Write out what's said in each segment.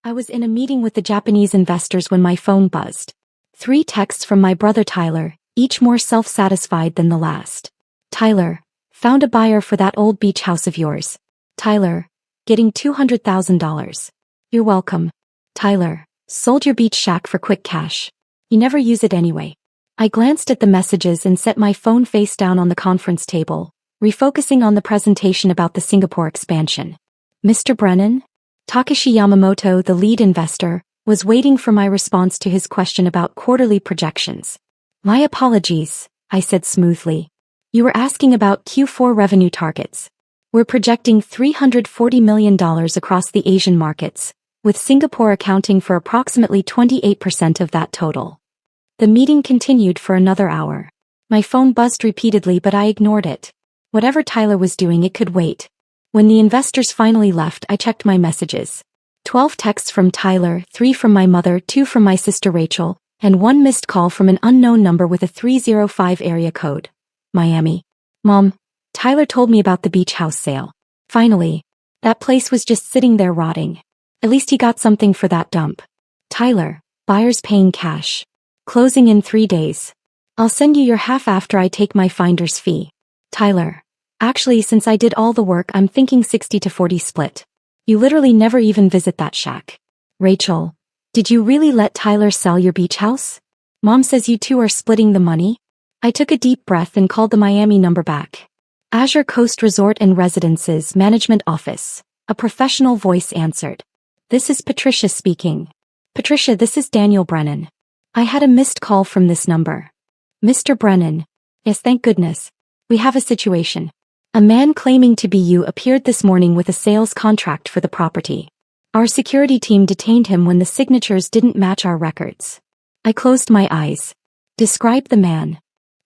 I was in a meeting with the Japanese investors when my phone buzzed. 3 texts from my brother Tyler, each more self-satisfied than the last. Tyler, found a buyer for that old beach house of yours. Tyler, getting $200,000. You're welcome. Tyler, sold your beach shack for quick cash. You never use it anyway. I glanced at the messages and set my phone face down on the conference table, refocusing on the presentation about the Singapore expansion. Mr. Brennan? Takeshi Yamamoto, the lead investor, was waiting for my response to his question about quarterly projections. My apologies, I said smoothly. You were asking about Q4 revenue targets. We're projecting $340 million across the Asian markets, with Singapore accounting for approximately 28% of that total. The meeting continued for another hour. My phone buzzed repeatedly, but I ignored it. Whatever Tyler was doing, it could wait. When the investors finally left, I checked my messages. 12 texts from Tyler, 3 from my mother, 2 from my sister Rachel, and 1 missed call from an unknown number with a 305 area code. Miami. Mom, Tyler told me about the beach house sale. Finally. That place was just sitting there rotting. At least he got something for that dump. Tyler, buyers paying cash. Closing in 3 days. I'll send you your half after I take my finder's fee. Tyler. Actually, since I did all the work, I'm thinking 60-40 split. You literally never even visit that shack. Rachel, did you really let Tyler sell your beach house? Mom says you two are splitting the money? I took a deep breath and called the Miami number back. Azure Coast Resort and Residences Management Office. A professional voice answered. This is Patricia speaking. Patricia, this is Daniel Brennan. I had a missed call from this number. Mr. Brennan. Yes, thank goodness. We have a situation. A man claiming to be you appeared this morning with a sales contract for the property. Our security team detained him when the signatures didn't match our records. I closed my eyes. Describe the man.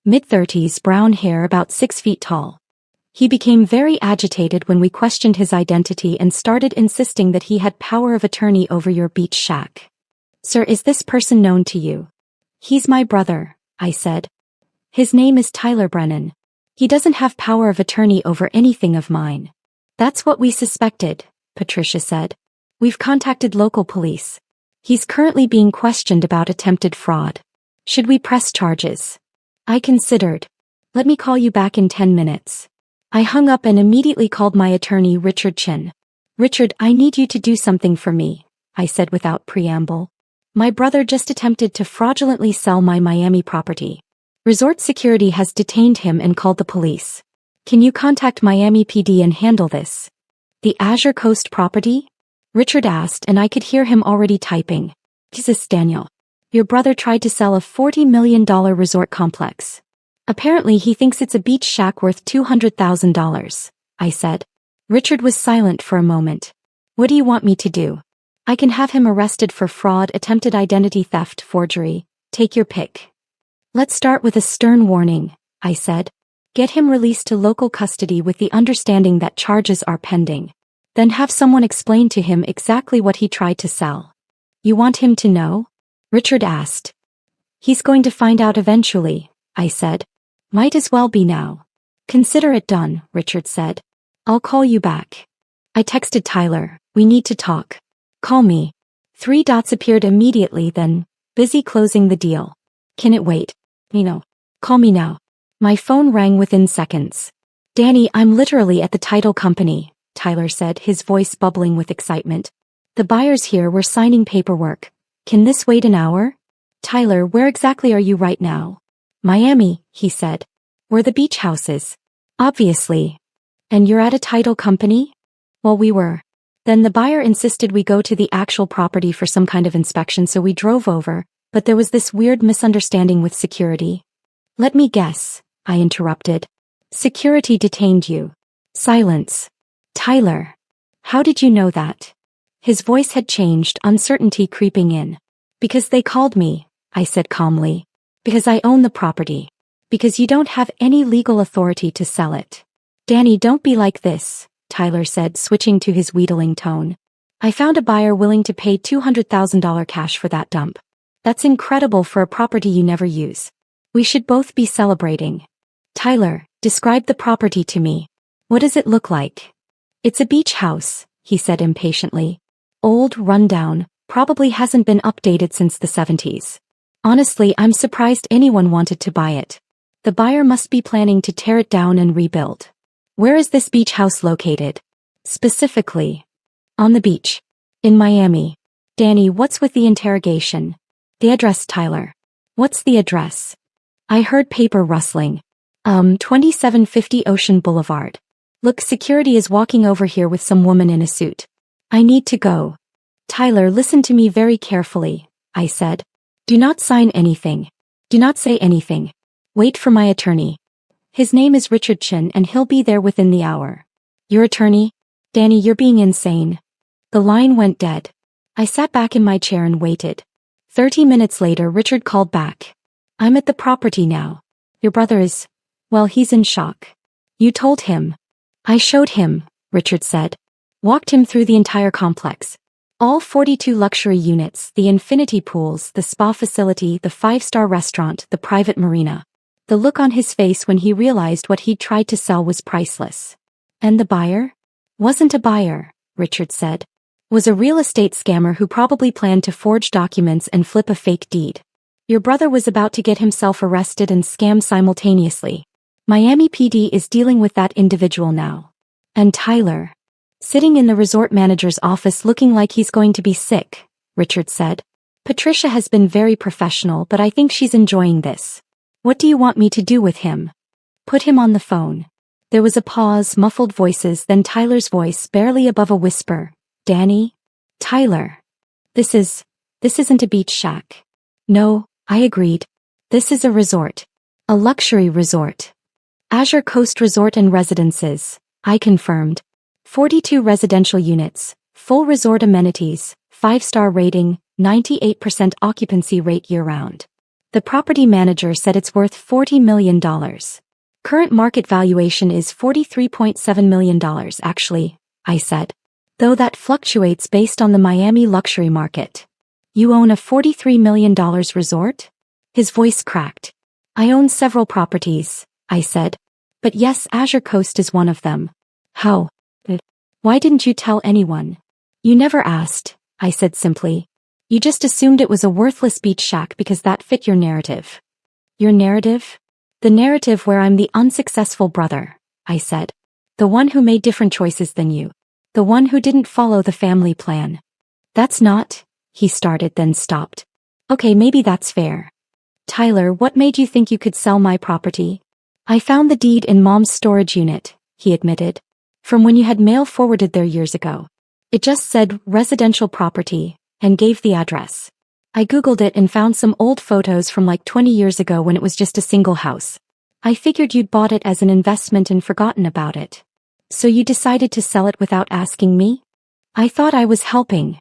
Mid-30s, brown hair, about 6 feet tall. He became very agitated when we questioned his identity and started insisting that he had power of attorney over your beach shack. Sir, is this person known to you? He's my brother, I said. His name is Tyler Brennan. He doesn't have power of attorney over anything of mine. That's what we suspected, Patricia said. We've contacted local police. He's currently being questioned about attempted fraud. Should we press charges? I considered. Let me call you back in 10 minutes. I hung up and immediately called my attorney, Richard Chin. Richard, I need you to do something for me, I said without preamble. My brother just attempted to fraudulently sell my Miami property. Resort security has detained him and called the police. Can you contact Miami PD and handle this? The Azure Coast property? Richard asked, and I could hear him already typing. Jesus, Daniel. Your brother tried to sell a $40 million resort complex. Apparently he thinks it's a beach shack worth $200,000, I said. Richard was silent for a moment. What do you want me to do? I can have him arrested for fraud, attempted identity theft, forgery. Take your pick. Let's start with a stern warning, I said. Get him released to local custody with the understanding that charges are pending. Then have someone explain to him exactly what he tried to sell. You want him to know? Richard asked. He's going to find out eventually, I said. Might as well be now. Consider it done, Richard said. I'll call you back. I texted Tyler, we need to talk. Call me. 3 dots appeared immediately, then, busy closing the deal. Can it wait? Call me now. My phone rang within seconds. Danny, I'm literally at the title company, Tyler said, his voice bubbling with excitement. The buyers here were signing paperwork. Can this wait an hour? Tyler, where exactly are you right now? Miami, he said. Where the beach house is. Obviously. And you're at a title company? Well, we were. Then the buyer insisted we go to the actual property for some kind of inspection, so we drove over, but there was this weird misunderstanding with security. Let me guess, I interrupted. Security detained you. Silence. Tyler. How did you know that? His voice had changed, uncertainty creeping in. Because they called me, I said calmly. Because I own the property. Because you don't have any legal authority to sell it. Danny, don't be like this, Tyler said, switching to his wheedling tone. I found a buyer willing to pay $200,000 cash for that dump. That's incredible for a property you never use. We should both be celebrating. Tyler, describe the property to me. What does it look like? It's a beach house, he said impatiently. Old, rundown, probably hasn't been updated since the 70s. Honestly, I'm surprised anyone wanted to buy it. The buyer must be planning to tear it down and rebuild. Where is this beach house located? Specifically. On the beach. In Miami. Danny, what's with the interrogation? The address, Tyler. What's the address? I heard paper rustling. 2750 Ocean Boulevard. Look, security is walking over here with some woman in a suit. I need to go. Tyler, listen to me very carefully, I said. Do not sign anything. Do not say anything. Wait for my attorney. His name is Richard Chin and he'll be there within the hour. Your attorney? Danny, you're being insane. The line went dead. I sat back in my chair and waited. 30 minutes later, Richard called back. I'm at the property now. Your brother is, well, he's in shock. You told him. I showed him, Richard said. Walked him through the entire complex. All 42 luxury units, the infinity pools, the spa facility, the 5-star restaurant, the private marina. The look on his face when he realized what he'd tried to sell was priceless. And the buyer? Wasn't a buyer, Richard said. Was a real estate scammer who probably planned to forge documents and flip a fake deed. Your brother was about to get himself arrested and scammed simultaneously. Miami PD is dealing with that individual now. And Tyler. Sitting in the resort manager's office looking like he's going to be sick, Richard said. Patricia has been very professional, but I think she's enjoying this. What do you want me to do with him? Put him on the phone. There was a pause, muffled voices, then Tyler's voice barely above a whisper. Danny? Tyler. This isn't a beach shack. No, I agreed. This is a resort. A luxury resort. Azure Coast Resort and Residences, I confirmed. 42 residential units, full resort amenities, 5-star rating, 98% occupancy rate year-round. The property manager said it's worth $40 million. Current market valuation is $43.7 million actually, I said. Though that fluctuates based on the Miami luxury market. You own a $43 million resort? His voice cracked. I own several properties, I said. But yes, Azure Coast is one of them. How? Why didn't you tell anyone? You never asked, I said simply. You just assumed it was a worthless beach shack because that fit your narrative. Your narrative? The narrative where I'm the unsuccessful brother, I said. The one who made different choices than you. The one who didn't follow the family plan. That's not, he started then stopped. Okay, maybe that's fair. Tyler, what made you think you could sell my property? I found the deed in Mom's storage unit, he admitted. From when you had mail forwarded there years ago. It just said residential property, and gave the address. I googled it and found some old photos from like 20 years ago when it was just a single house. I figured you'd bought it as an investment and forgotten about it. So you decided to sell it without asking me? I thought I was helping.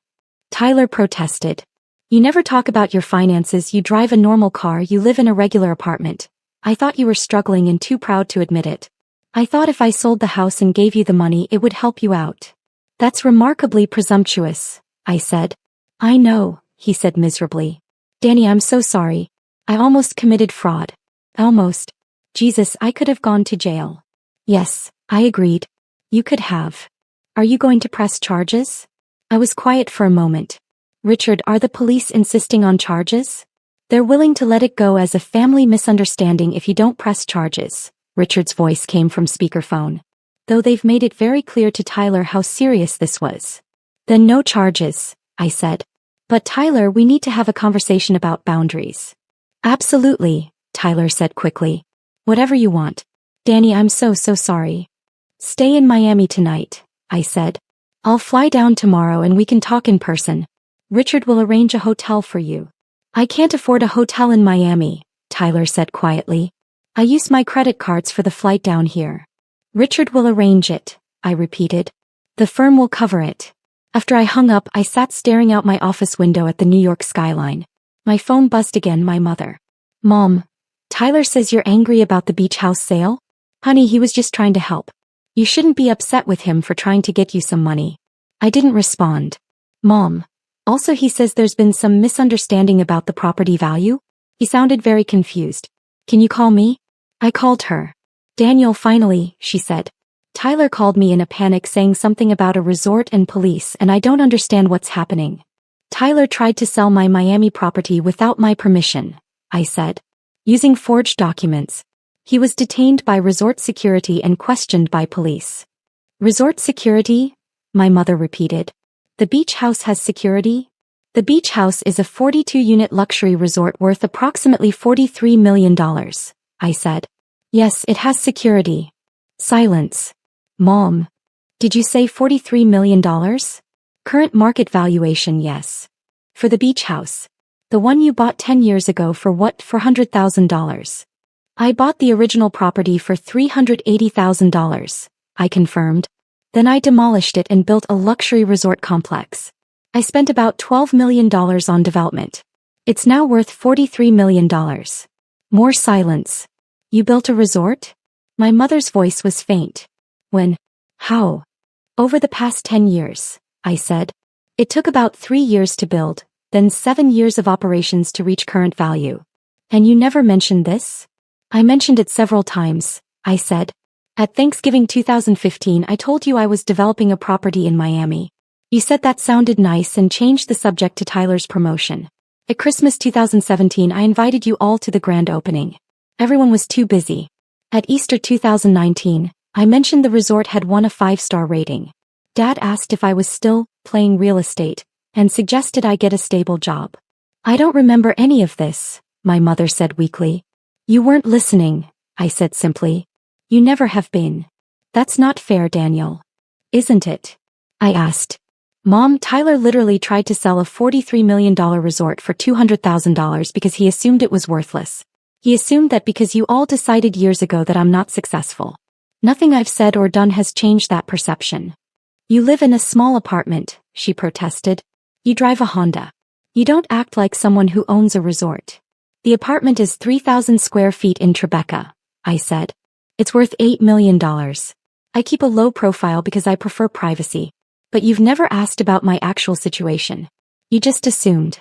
Tyler protested. You never talk about your finances, you drive a normal car, you live in a regular apartment. I thought you were struggling and too proud to admit it. I thought if I sold the house and gave you the money it would help you out. That's remarkably presumptuous, I said. I know, he said miserably. Danny, I'm so sorry. I almost committed fraud. Almost. Jesus, I could have gone to jail. Yes, I agreed. You could have. Are you going to press charges? I was quiet for a moment. Richard, are the police insisting on charges? They're willing to let it go as a family misunderstanding if you don't press charges. Richard's voice came from speakerphone. Though they've made it very clear to Tyler how serious this was. Then no charges, I said. But Tyler, we need to have a conversation about boundaries. Absolutely, Tyler said quickly. Whatever you want. Danny, I'm so sorry. Stay in Miami tonight, I said. I'll fly down tomorrow and we can talk in person. Richard will arrange a hotel for you. I can't afford a hotel in Miami, Tyler said quietly. I use my credit cards for the flight down here. Richard will arrange it, I repeated. The firm will cover it. After I hung up, I sat staring out my office window at the New York skyline. My phone buzzed again, my mother. Mom, Tyler says you're angry about the beach house sale? Honey, he was just trying to help. You shouldn't be upset with him for trying to get you some money. I didn't respond. Mom. Also, he says there's been some misunderstanding about the property value. He sounded very confused. Can you call me? I called her. Daniel, finally, she said. Tyler called me in a panic saying something about a resort and police, and I don't understand what's happening. Tyler tried to sell my Miami property without my permission, I said. Using forged documents. He was detained by resort security and questioned by police. Resort security? My mother repeated. The beach house has security? The beach house is a 42-unit luxury resort worth approximately $43 million, I said. Yes, it has security. Silence. Mom. Did you say $43 million? Current market valuation, yes. For the beach house. The one you bought 10 years ago for what? $400,000. I bought the original property for $380,000, I confirmed. Then I demolished it and built a luxury resort complex. I spent about $12 million on development. It's now worth $43 million. More silence. You built a resort? My mother's voice was faint. When? How? Over the past 10 years, I said. It took about 3 years to build, then 7 years of operations to reach current value. And you never mentioned this? I mentioned it several times, I said. At Thanksgiving 2015 I told you I was developing a property in Miami. You said that sounded nice and changed the subject to Tyler's promotion. At Christmas 2017 I invited you all to the grand opening. Everyone was too busy. At Easter 2019, I mentioned the resort had won a 5-star rating. Dad asked if I was still playing real estate and suggested I get a stable job. I don't remember any of this, my mother said weakly. You weren't listening, I said simply. You never have been. That's not fair, Daniel. Isn't it? I asked. Mom, Tyler literally tried to sell a $43 million resort for $200,000 because he assumed it was worthless. He assumed that because you all decided years ago that I'm not successful. Nothing I've said or done has changed that perception. You live in a small apartment, she protested. You drive a Honda. You don't act like someone who owns a resort. The apartment is 3,000 square feet in Tribeca, I said. It's worth $8 million. I keep a low profile because I prefer privacy. But you've never asked about my actual situation. You just assumed.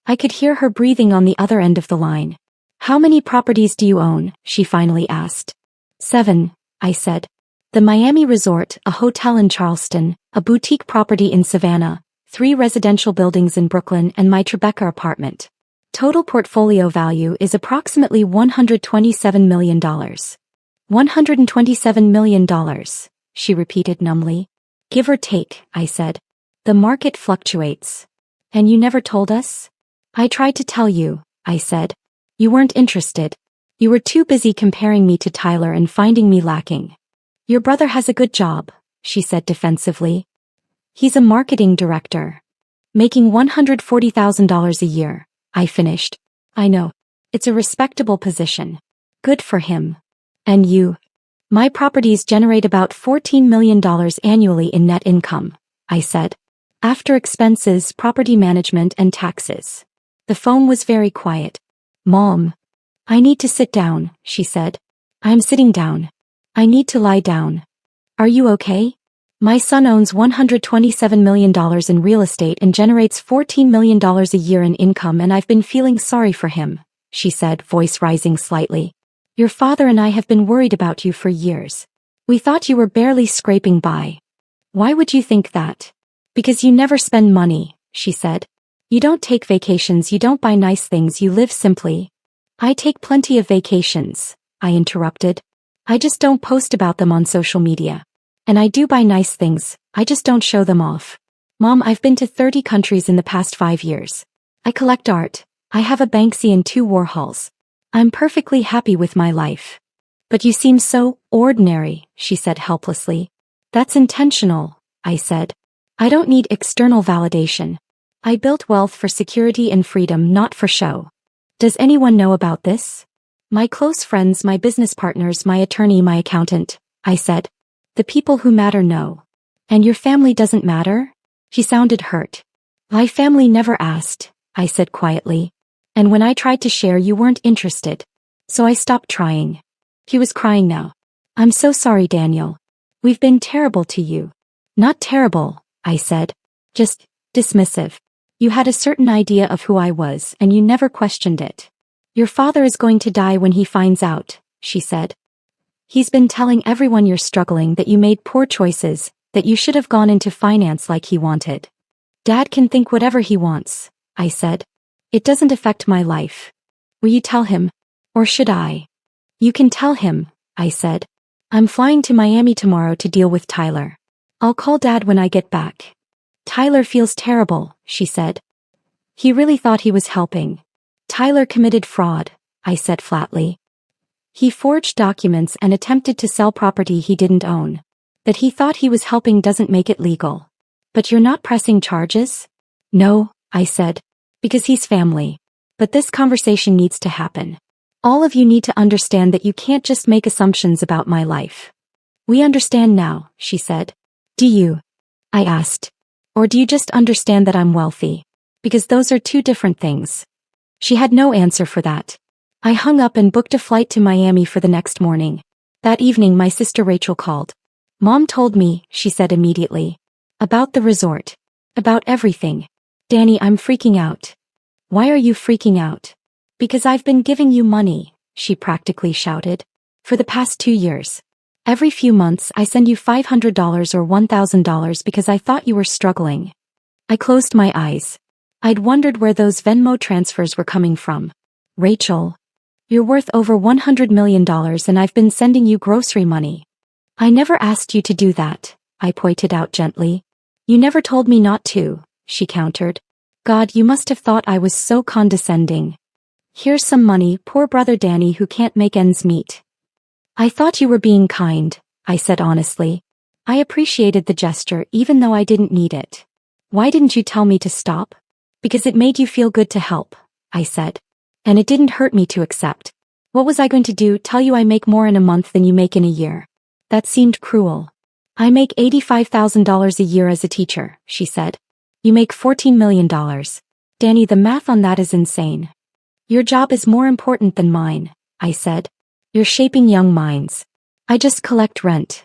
I could hear her breathing on the other end of the line. How many properties do you own? She finally asked. 7, I said. The Miami Resort, a hotel in Charleston, a boutique property in Savannah, 3 residential buildings in Brooklyn, and my Tribeca apartment. Total portfolio value is approximately $127 million. $127 million, she repeated numbly. Give or take, I said. The market fluctuates. And you never told us? I tried to tell you, I said. You weren't interested. You were too busy comparing me to Tyler and finding me lacking. Your brother has a good job, she said defensively. He's a marketing director. Making $140,000 a year, I finished. I know. It's a respectable position. Good for him. And you? My properties generate about $14 million annually in net income, I said. After expenses, property management, and taxes. The phone was very quiet. Mom. I need to sit down, she said. I'm sitting down. I need to lie down. Are you okay? My son owns $127 million in real estate and generates $14 million a year in income, and I've been feeling sorry for him, she said, voice rising slightly. Your father and I have been worried about you for years. We thought you were barely scraping by. Why would you think that? Because you never spend money, she said. You don't take vacations, you don't buy nice things, you live simply. I take plenty of vacations, I interrupted. I just don't post about them on social media. And I do buy nice things, I just don't show them off. Mom, I've been to 30 countries in the past 5 years. I collect art. I have a Banksy and 2 Warhols. I'm perfectly happy with my life. But you seem so ordinary, she said helplessly. That's intentional, I said. I don't need external validation. I built wealth for security and freedom, not for show. Does anyone know about this? My close friends, my business partners, my attorney, my accountant, I said. The people who matter know. And your family doesn't matter? She sounded hurt. My family never asked, I said quietly. And when I tried to share, you weren't interested. So I stopped trying. He was crying now. I'm so sorry, Daniel. We've been terrible to you. Not terrible, I said. Just dismissive. You had a certain idea of who I was, and you never questioned it. Your father is going to die when he finds out, she said. He's been telling everyone you're struggling, that you made poor choices, that you should have gone into finance like he wanted. Dad can think whatever he wants, I said. It doesn't affect my life. Will you tell him? Or should I? You can tell him, I said. I'm flying to Miami tomorrow to deal with Tyler. I'll call Dad when I get back. Tyler feels terrible, she said. He really thought he was helping. Tyler committed fraud, I said flatly. He forged documents and attempted to sell property he didn't own. That he thought he was helping doesn't make it legal. But you're not pressing charges? No, I said. Because he's family. But this conversation needs to happen. All of you need to understand that you can't just make assumptions about my life. We understand now, she said. Do you? I asked. Or do you just understand that I'm wealthy? Because those are two different things. She had no answer for that. I hung up and booked a flight to Miami for the next morning. That evening my sister Rachel called. Mom told me, she said immediately. About the resort. About everything. Danny, I'm freaking out. Why are you freaking out? Because I've been giving you money, she practically shouted. For the past 2 years. Every few months I send you $500 or $1,000 because I thought you were struggling. I closed my eyes. I'd wondered where those Venmo transfers were coming from. Rachel. You're worth over $100 million and I've been sending you grocery money. I never asked you to do that, I pointed out gently. You never told me not to, she countered. God, you must have thought I was so condescending. Here's some money, poor brother Danny who can't make ends meet. I thought you were being kind, I said honestly. I appreciated the gesture even though I didn't need it. Why didn't you tell me to stop? Because it made you feel good to help, I said. And it didn't hurt me to accept. What was I going to do, tell you I make more in a month than you make in a year? That seemed cruel. I make $85,000 a year as a teacher, she said. You make $14 million. Danny, the math on that is insane. Your job is more important than mine, I said. You're shaping young minds. I just collect rent.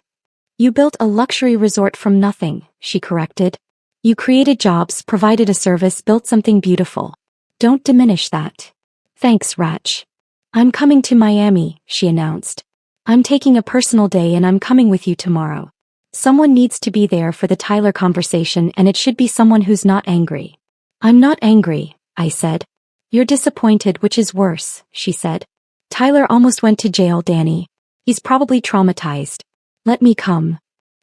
You built a luxury resort from nothing, she corrected. You created jobs, provided a service, built something beautiful. Don't diminish that. Thanks, Rach. I'm coming to Miami, she announced. I'm taking a personal day and I'm coming with you tomorrow. Someone needs to be there for the Tyler conversation and it should be someone who's not angry. I'm not angry, I said. You're disappointed, which is worse, she said. Tyler almost went to jail, Danny. He's probably traumatized. Let me come.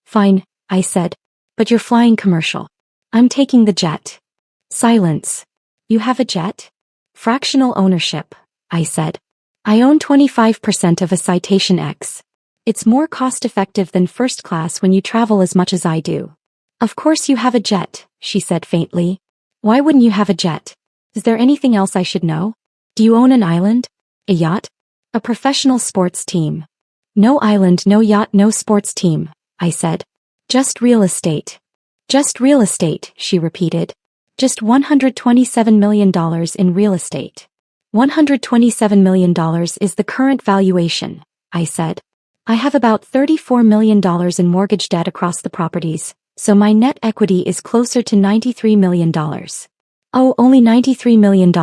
Fine, I said. But you're flying commercial. I'm taking the jet. Silence. You have a jet? Fractional ownership, I said. I own 25% of a Citation X. It's more cost-effective than first class when you travel as much as I do. Of course you have a jet, she said faintly. Why wouldn't you have a jet? Is there anything else I should know? Do you own an island? A yacht? A professional sports team? No island, no yacht, no sports team, I said. Just real estate. Just real estate, she repeated. Just $127 million in real estate. $127 million is the current valuation, I said. I have about $34 million in mortgage debt across the properties, so my net equity is closer to $93 million. Oh, only $93 million,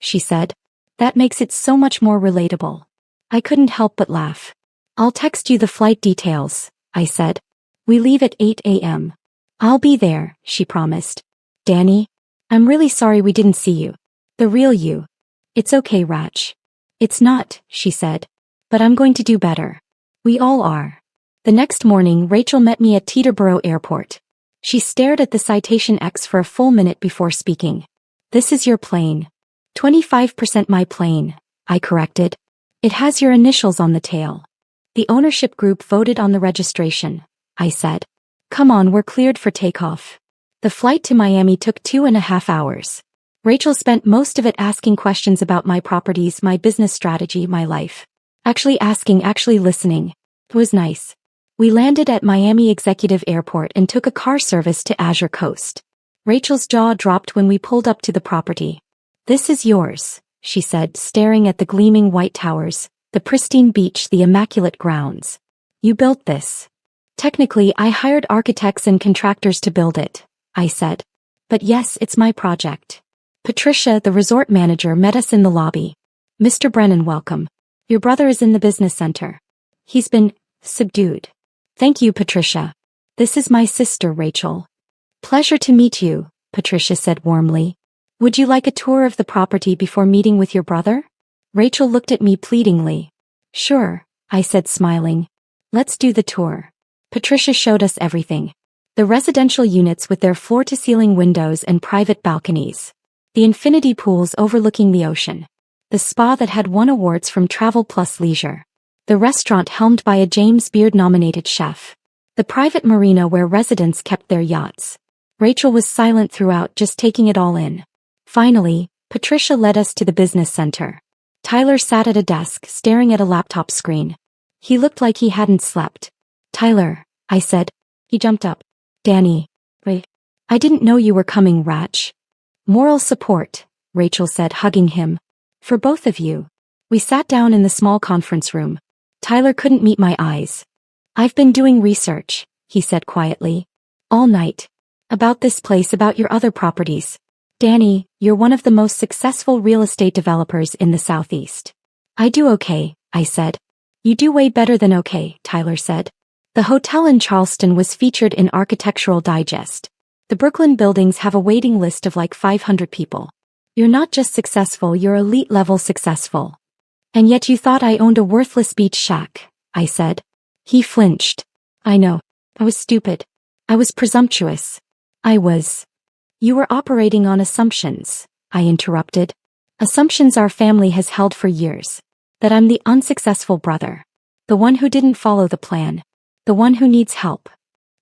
she said. That makes it so much more relatable. I couldn't help but laugh. I'll text you the flight details, I said. We leave at 8 a.m. I'll be there, she promised. Danny? I'm really sorry we didn't see you. The real you. It's okay, Rach. It's not, she said. But I'm going to do better. We all are. The next morning, Rachel met me at Teterboro Airport. She stared at the Citation X for a full minute before speaking. This is your plane. 25% my plane, I corrected. It has your initials on the tail. The ownership group voted on the registration, I said. Come on, we're cleared for takeoff. The flight to Miami took 2.5 hours. Rachel spent most of it asking questions about my properties, my business strategy, my life. Actually listening. It was nice. We landed at Miami Executive Airport and took a car service to Azure Coast. Rachel's jaw dropped when we pulled up to the property. This is yours, she said, staring at the gleaming white towers, the pristine beach, the immaculate grounds. You built this. Technically, I hired architects and contractors to build it, I said. But yes, it's my project. Patricia, the resort manager, met us in the lobby. Mr. Brennan, welcome. Your brother is in the business center. He's been subdued. Thank you, Patricia. This is my sister, Rachel. Pleasure to meet you, Patricia said warmly. Would you like a tour of the property before meeting with your brother? Rachel looked at me pleadingly. Sure, I said smiling. Let's do the tour. Patricia showed us everything. The residential units with their floor-to-ceiling windows and private balconies. The infinity pools overlooking the ocean. The spa that had won awards from Travel Plus Leisure. The restaurant helmed by a James Beard-nominated chef. The private marina where residents kept their yachts. Rachel was silent throughout, just taking it all in. Finally, Patricia led us to the business center. Tyler sat at a desk, staring at a laptop screen. He looked like he hadn't slept. Tyler, I said. He jumped up. Danny. Wait. I didn't know you were coming, Ratch. Moral support, Rachel said, hugging him. For both of you. We sat down in the small conference room. Tyler couldn't meet my eyes. I've been doing research, he said quietly. All night. About this place, about your other properties. Danny, you're one of the most successful real estate developers in the Southeast. I do okay, I said. You do way better than okay, Tyler said. The hotel in Charleston was featured in Architectural Digest. The Brooklyn buildings have a waiting list of like 500 people. You're not just successful, you're elite-level successful. And yet you thought I owned a worthless beach shack, I said. He flinched. I know. I was stupid. I was presumptuous. I was. You were operating on assumptions, I interrupted. Assumptions our family has held for years. That I'm the unsuccessful brother. The one who didn't follow the plan. The one who needs help.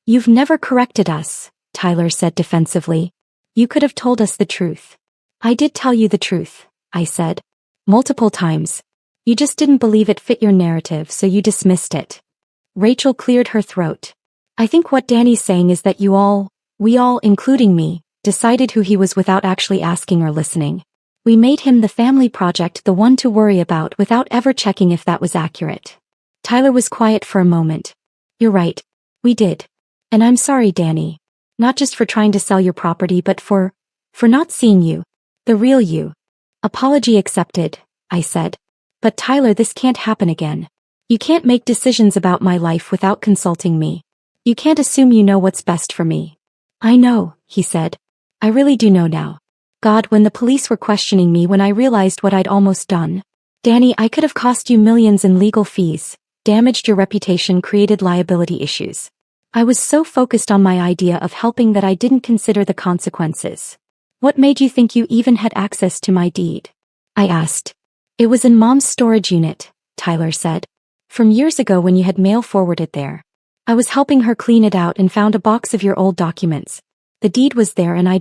You've never corrected us, Tyler said defensively. You could have told us the truth. I did tell you the truth, I said. Multiple times. You just didn't believe it fit your narrative, so you dismissed it. Rachel cleared her throat. I think what Danny's saying is that we all, including me, decided who he was without actually asking or listening. We made him the family project, the one to worry about without ever checking if that was accurate. Tyler was quiet for a moment. You're right. We did. And I'm sorry, Danny. Not just for trying to sell your property, but for not seeing you. The real you. Apology accepted, I said. But Tyler, this can't happen again. You can't make decisions about my life without consulting me. You can't assume you know what's best for me. I know, he said. I really do know now. God, when the police were questioning me, when I realized what I'd almost done. Danny, I could have cost you millions in legal fees, damaged your reputation, created liability issues. I was so focused on my idea of helping that I didn't consider the consequences. What made you think you even had access to my deed? I asked. It was in Mom's storage unit, Tyler said. From years ago when you had mail forwarded there. I was helping her clean it out and found a box of your old documents. The deed was there and I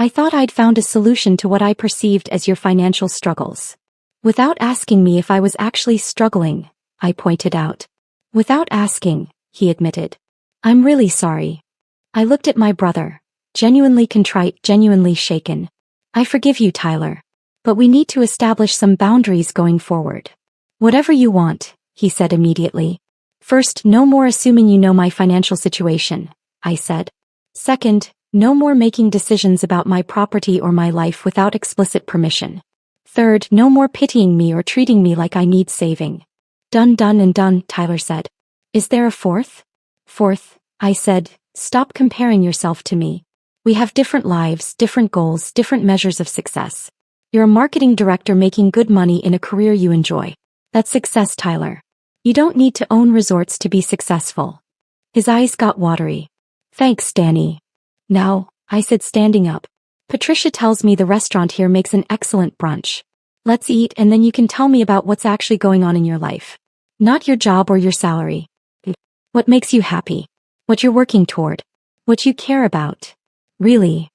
thought I'd found a solution to what I perceived as your financial struggles. Without asking me if I was actually struggling, I pointed out. Without asking, he admitted. I'm really sorry. I looked at my brother, genuinely contrite, genuinely shaken. I forgive you, Tyler. But we need to establish some boundaries going forward. Whatever you want, he said immediately. First, no more assuming you know my financial situation, I said. Second, no more making decisions about my property or my life without explicit permission. Third, no more pitying me or treating me like I need saving. Done and done, Tyler said. Is there a fourth? Fourth, I said, stop comparing yourself to me. We have different lives, different goals, different measures of success. You're a marketing director making good money in a career you enjoy. That's success, Tyler. You don't need to own resorts to be successful. His eyes got watery. Thanks, Danny. Now, I said, standing up. Patricia tells me the restaurant here makes an excellent brunch. Let's eat and then you can tell me about what's actually going on in your life. Not your job or your salary. What makes you happy? What you're working toward? What you care about? Really?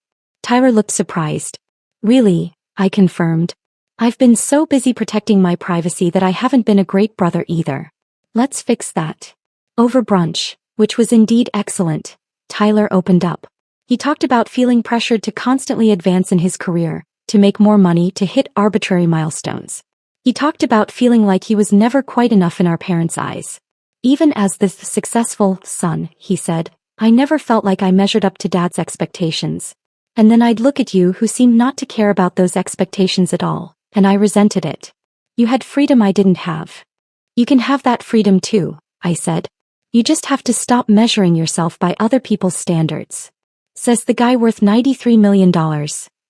Tyler looked surprised. Really, I confirmed. I've been so busy protecting my privacy that I haven't been a great brother either. Let's fix that. Over brunch, which was indeed excellent, Tyler opened up. He talked about feeling pressured to constantly advance in his career, to make more money, to hit arbitrary milestones. He talked about feeling like he was never quite enough in our parents' eyes. Even as the successful son, he said, I never felt like I measured up to Dad's expectations. And then I'd look at you who seemed not to care about those expectations at all, and I resented it. You had freedom I didn't have. You can have that freedom too, I said. You just have to stop measuring yourself by other people's standards. Says the guy worth $93 million,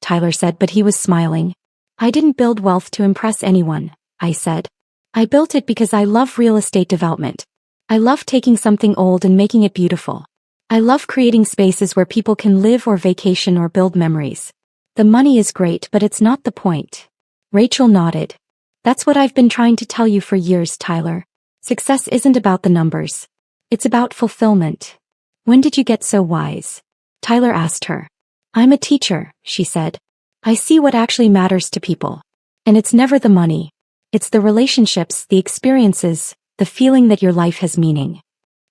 Tyler said, but he was smiling. I didn't build wealth to impress anyone, I said. I built it because I love real estate development. I love taking something old and making it beautiful. I love creating spaces where people can live or vacation or build memories. The money is great, but it's not the point. Rachel nodded. That's what I've been trying to tell you for years, Tyler. Success isn't about the numbers. It's about fulfillment. When did you get so wise? Tyler asked her. I'm a teacher, she said. I see what actually matters to people. And it's never the money. It's the relationships, the experiences, the feeling that your life has meaning.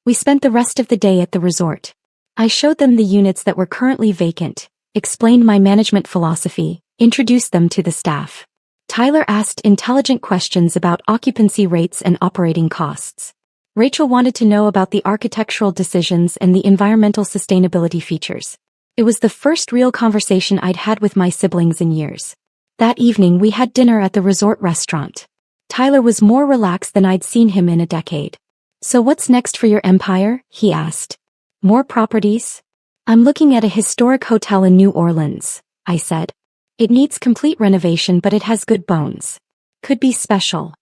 We spent the rest of the day at the resort. I showed them the units that were currently vacant, explained my management philosophy, introduced them to the staff. Tyler asked intelligent questions about occupancy rates and operating costs. Rachel wanted to know about the architectural decisions and the environmental sustainability features. It was the first real conversation I'd had with my siblings in years. That evening we had dinner at the resort restaurant. Tyler was more relaxed than I'd seen him in a decade. So what's next for your empire? He asked. More properties? I'm looking at a historic hotel in New Orleans, I said. It needs complete renovation, but it has good bones. Could be special.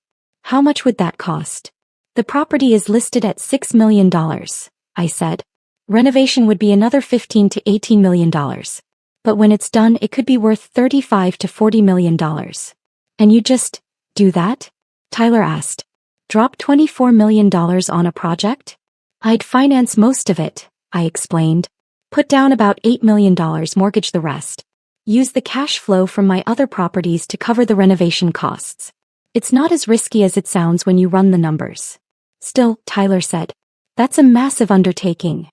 How much would that cost? The property is listed at $6 million, I said. Renovation would be another $15 to $18 million. But when it's done, it could be worth $35 to $40 million. And you just do that? Tyler asked. Drop $24 million on a project? I'd finance most of it, I explained. Put down about $8 million, mortgage the rest. Use the cash flow from my other properties to cover the renovation costs. It's not as risky as it sounds when you run the numbers. Still, Tyler said. That's a massive undertaking.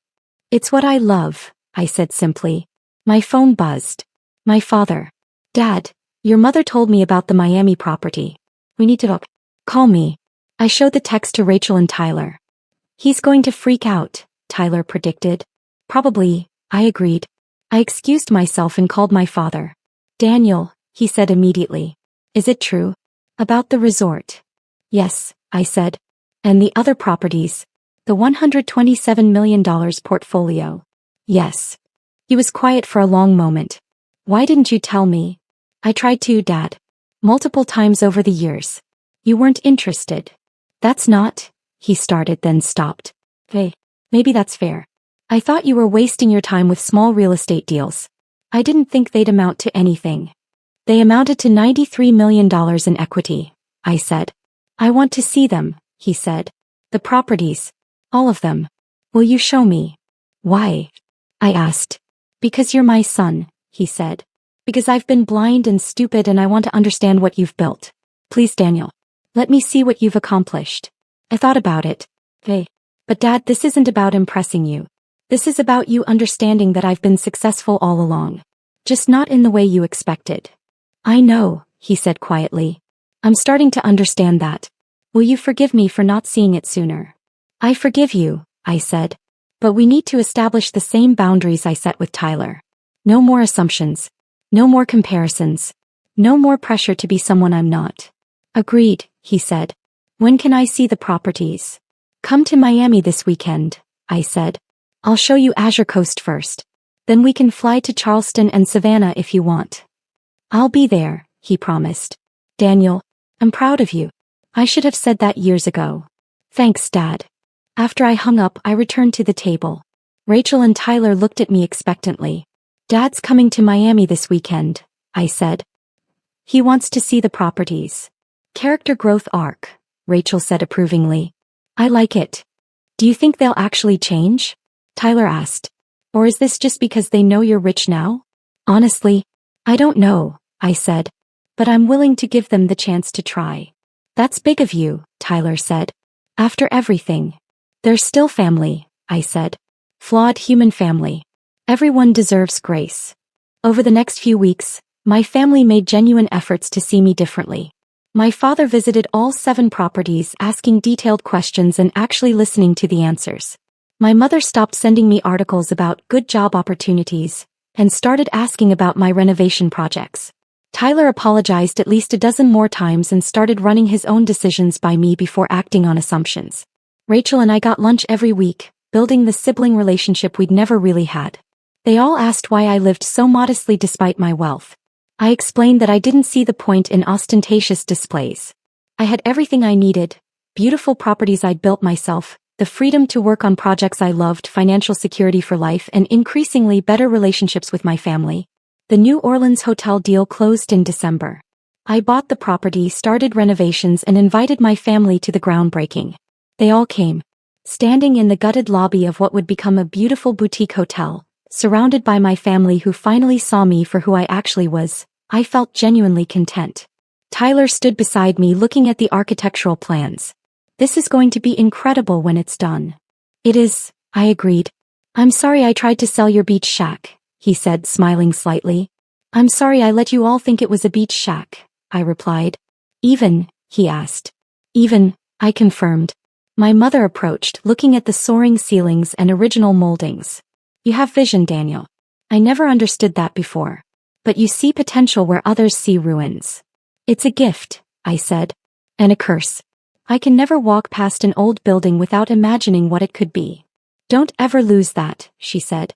It's what I love, I said simply. My phone buzzed. My father. Dad, your mother told me about the Miami property. We need to talk. Call me. I showed the text to Rachel and Tyler. He's going to freak out, Tyler predicted. Probably, I agreed. I excused myself and called my father. Daniel, he said immediately. Is it true? About the resort? Yes, I said. And the other properties? The $127 million portfolio? Yes. He was quiet for a long moment. Why didn't you tell me? I tried to, Dad. Multiple times over the years. You weren't interested. That's not, he started then stopped. Hey, maybe that's fair. I thought you were wasting your time with small real estate deals. I didn't think they'd amount to anything. They amounted to $93 million in equity, I said. I want to see them, he said. The properties. All of them. Will you show me? Why? I asked. Because you're my son, he said. Because I've been blind and stupid and I want to understand what you've built. Please, Daniel. Let me see what you've accomplished. I thought about it. Hey. But Dad, this isn't about impressing you. This is about you understanding that I've been successful all along. Just not in the way you expected. I know, he said quietly. I'm starting to understand that. Will you forgive me for not seeing it sooner? I forgive you, I said. But we need to establish the same boundaries I set with Tyler. No more assumptions. No more comparisons. No more pressure to be someone I'm not. Agreed, he said. When can I see the properties? Come to Miami this weekend, I said. I'll show you Azure Coast first. Then we can fly to Charleston and Savannah if you want. I'll be there, he promised. Daniel, I'm proud of you. I should have said that years ago. Thanks, Dad. After I hung up, I returned to the table. Rachel and Tyler looked at me expectantly. Dad's coming to Miami this weekend, I said. He wants to see the properties. Character growth arc, Rachel said approvingly. I like it. Do you think they'll actually change? Tyler asked. Or is this just because they know you're rich now? Honestly, I don't know, I said. But I'm willing to give them the chance to try. That's big of you, Tyler said. After everything. They're still family, I said. Flawed human family. Everyone deserves grace. Over the next few weeks, my family made genuine efforts to see me differently. My father visited all 7 properties, asking detailed questions and actually listening to the answers. My mother stopped sending me articles about good job opportunities and started asking about my renovation projects. Tyler apologized at least a dozen more times and started running his own decisions by me before acting on assumptions. Rachel and I got lunch every week, building the sibling relationship we'd never really had. They all asked why I lived so modestly despite my wealth. I explained that I didn't see the point in ostentatious displays. I had everything I needed: beautiful properties I'd built myself, the freedom to work on projects I loved, financial security for life, and increasingly better relationships with my family. The New Orleans hotel deal closed in December. I bought the property, started renovations, and invited my family to the groundbreaking. They all came. Standing in the gutted lobby of what would become a beautiful boutique hotel, surrounded by my family who finally saw me for who I actually was, I felt genuinely content. Tyler stood beside me looking at the architectural plans. "This is going to be incredible when it's done." "It is," I agreed. "I'm sorry I tried to sell your beach shack," he said, smiling slightly. "I'm sorry I let you all think it was a beach shack," I replied. "Even?" he asked. "Even," I confirmed. My mother approached, looking at the soaring ceilings and original moldings. "You have vision, Daniel. I never understood that before. But you see potential where others see ruins." "It's a gift," I said. "And a curse. I can never walk past an old building without imagining what it could be." "Don't ever lose that," she said.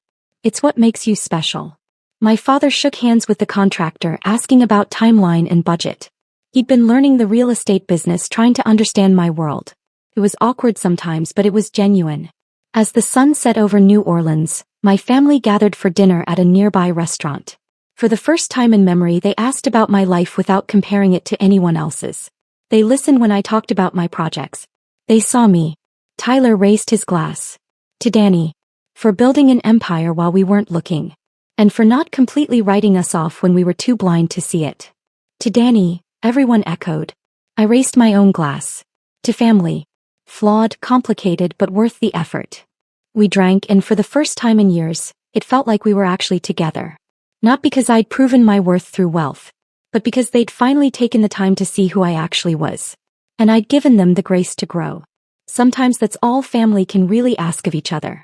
"It's what makes you special." My father shook hands with the contractor, asking about timeline and budget. He'd been learning the real estate business, trying to understand my world. It was awkward sometimes, but it was genuine. As the sun set over New Orleans, my family gathered for dinner at a nearby restaurant. For the first time in memory, they asked about my life without comparing it to anyone else's. They listened when I talked about my projects. They saw me. Tyler raised his glass. "To Danny. For building an empire while we weren't looking. And for not completely writing us off when we were too blind to see it." "To Danny," everyone echoed. I raised my own glass. "To family. Flawed, complicated, but worth the effort." We drank, and for the first time in years, it felt like we were actually together. Not because I'd proven my worth through wealth, but because they'd finally taken the time to see who I actually was. And I'd given them the grace to grow. Sometimes that's all family can really ask of each other.